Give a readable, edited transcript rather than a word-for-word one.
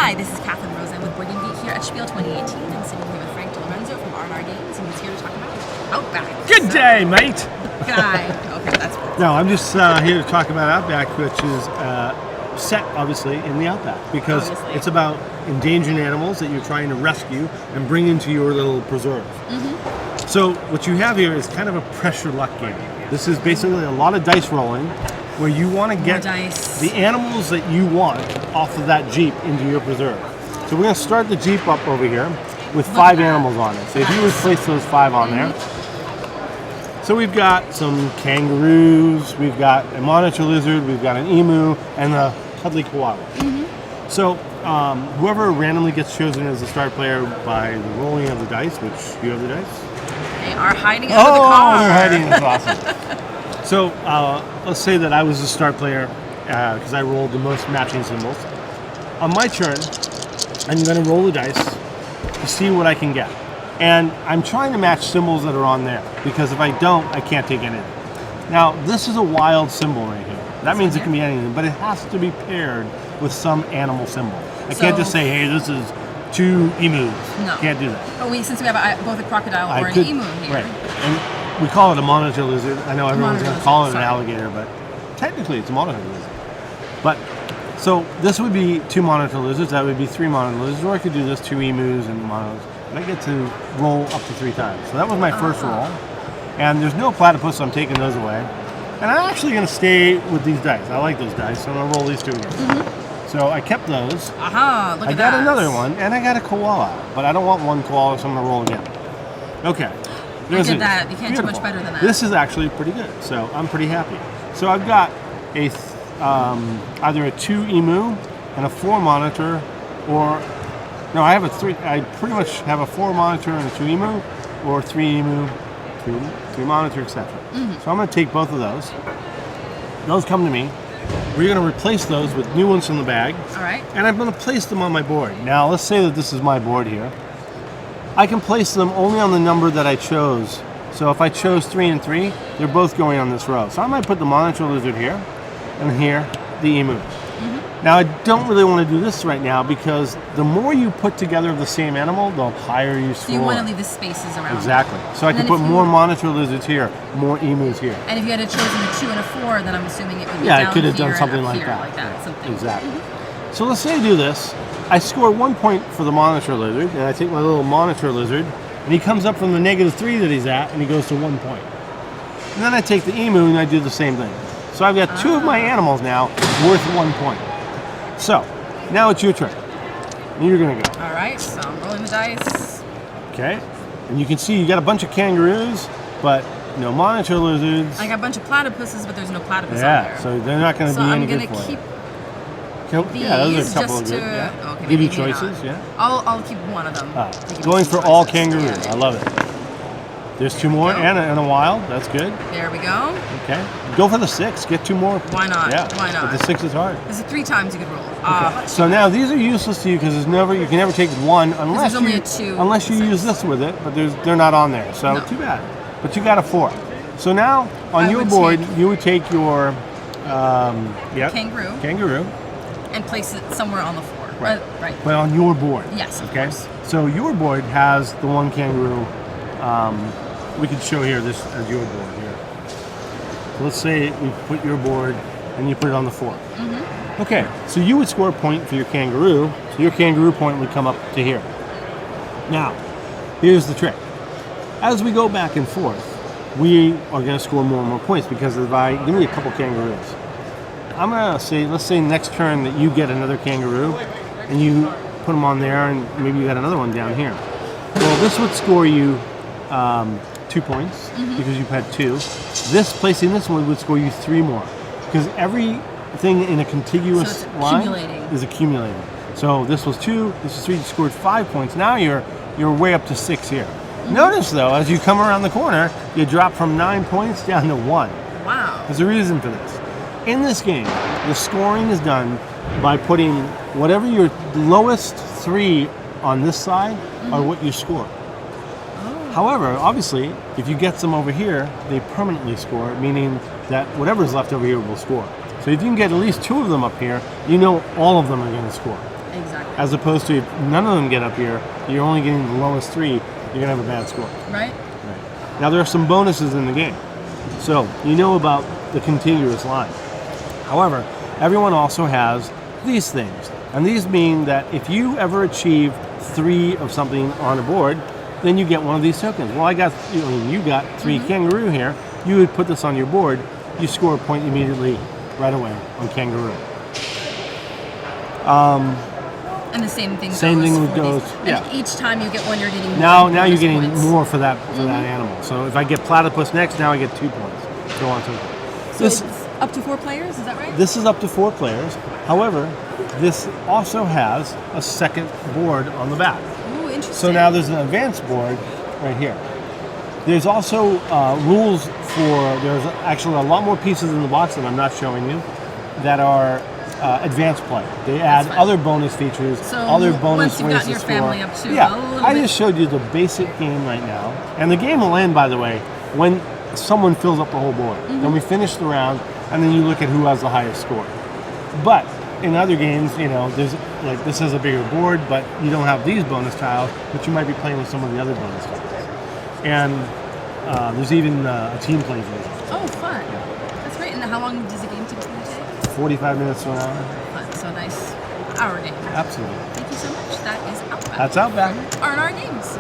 Hi, this is Catherine Rosen with Board Game Geek here at SPIEL 2018. I'm sitting here with Frank DiLorenzo from R&R Games, and he's here to talk about Outback. Good day, mate! Guy. Okay, that's cool. No, I'm just here to talk about Outback, which is set, obviously, in the Outback. Because it's about endangered animals that you're trying to rescue and bring into your little preserve. Mm-hmm. So what you have here is kind of a pressure luck game. This is basically a lot of dice rolling, where you want to get the animals that you want off of that Jeep into your preserve. So we're going to start the Jeep up over here with 5 animals on it. So if you would place those 5 on there. So we've got some kangaroos, we've got a monitor lizard, we've got an emu, and a cuddly koala. Mm-hmm. So whoever randomly gets chosen as the start player by the rolling of the dice, which you have the dice? They are hiding under the car. Oh, they're hiding. It's awesome. So let's say that I was the start player because I rolled the most matching symbols. On my turn, I'm going to roll the dice to see what I can get. And I'm trying to match symbols that are on there, because if I don't, I can't take anything. Now, this is a wild symbol right here. That means it can be anything, but it has to be paired with some animal symbol. I can't just say, hey, this is 2 emus. No. Can't do that. Oh, since we have both a crocodile or an emu here. Right. And we call it a monitor lizard. I know everyone's going to call it an alligator, but technically it's a monitor lizard. But, so this would be 2 monitor lizards, that would be 3 monitor lizards, or I could do this 2 emus and monitors. And I get to roll up to 3 times. So that was my first roll. And there's no platypus, so I'm taking those away. And I'm actually going to stay with these dice. I like those dice, so I'm going to roll these 2 again. Mm-hmm. So I kept those. Look at that. I got another one, and I got a koala. But I don't want 1 koala, so I'm going to roll again. Okay. You did that. You can't do much better than that. This is actually pretty good, so I'm pretty happy. So I've got a either a 2 emu and a 4 monitor, or no, I have a 3. I pretty much have a 4 monitor and a 2 emu, or 3 emu, 3 monitor, etc. Mm-hmm. So I'm going to take both of those. Those come to me. We're going to replace those with new ones from the bag. All right. And I'm going to place them on my board. Now, let's say that this is my board here. I can place them only on the number that I chose. So if I chose 3 and 3, they're both going on this row. So I might put the monitor lizard here, and here, the emu. Mm-hmm. Now, I don't really want to do this right now, because the more you put together of the same animal, the higher you score. So you want to leave the spaces around. Exactly. So I can put more monitor lizards here, more emus here. And if you had chosen a 2 and a 4, then I'm assuming it would be down here. I could have done something like that. Something. Exactly. Mm-hmm. So let's say I do this. I score 1 point for the monitor lizard, and I take my little monitor lizard, and he comes up from the -3 that he's at, and he goes to 1 point. And then I take the emu, and I do the same thing. So I've got 2 of my animals now worth 1 point. So, now it's your turn. And you're going to go. All right, so I'm rolling the dice. Okay. And you can see you got a bunch of kangaroos, but no monitor lizards. I got a bunch of platypuses, but there's no platypus on there. Yeah, so they're not going to be any good for you. So I'm going to keep yeah, those are a couple of good. Okay, give you choices, I'll keep one of them. Going for all kangaroos. I love it. There's 2 more and a wild. That's good. There we go. Okay. Go for the 6. Get 2 more. Why not? Yeah. Why not? But the 6 is hard. There's 3 times you could roll. Okay. So now these are useless to you, because you can never take 1 unless there's only a 2. Unless you use this with it, but they're not on there. So too bad. But you got a 4. So now on your board you would take your kangaroo and place it somewhere on the floor. Right. Right. But on your board. Yes. Okay. So your board has the 1 kangaroo. We could show here this as your board here. So let's say we put your board and you put it on the 4. Mm-hmm. Okay. So you would score a point for your kangaroo. So your kangaroo point would come up to here. Now, here's the trick. As we go back and forth, we are going to score more and more points, because if I give me a couple kangaroos. I'm going to say, let's say next turn that you get another kangaroo, and you put them on there, and maybe you got another one down here. Well, this would score you 2 points, because you've had 2. Placing this one would score you 3 more, because everything in a contiguous line is accumulating. So this was 2, this is 3, you scored 5 points. Now you're way up to 6 here. Notice though, as you come around the corner, you drop from 9 points down to 1. Wow. There's a reason for this. In this game, the scoring is done by putting whatever your lowest 3 on this side are what you score. However, obviously, if you get some over here, they permanently score, meaning that whatever's left over here will score. So if you can get at least 2 of them up here, you know all of them are going to score. Exactly. As opposed to if none of them get up here, you're only getting the lowest 3, you're going to have a bad score. Right? Right. Now, there are some bonuses in the game. So, you know about the contiguous line. However, everyone also has these things. And these mean that if you ever achieve 3 of something on a board, then you get one of these tokens. Well, you got 3 kangaroo here. You would put this on your board. You score a point immediately, right away, on kangaroo. And the same thing goes. And Yeah. each time you get one, you're getting Now bonus you're getting points. more for that animal. So if I get platypus next, now I get 2 points. Go on to So it's up to 4 players, is that right? This is up to 4 players. However, this also has a second board on the back. Ooh, interesting. So now there's an advanced board right here. There's also rules there's actually a lot more pieces in the box that I'm not showing you that are advanced play. They add fine. other bonus features, So other bonus once you've ways gotten to your score. family up to Yeah, a little I bit- just showed you the basic game right now. And the game will end, by the way, when someone fills up the whole board. Then we finish the round, and then you look at who has the highest score. But in other games, there's like this has a bigger board, but you don't have these bonus tiles, but you might be playing with some of the other bonus tiles. And there's even a team play version. Oh, fun. That's great. And how long does the game typically take? 45 minutes to an hour. Fun. So nice hour game. Absolutely. Thank you so much. That is Outback. That's Outback. R&R Games.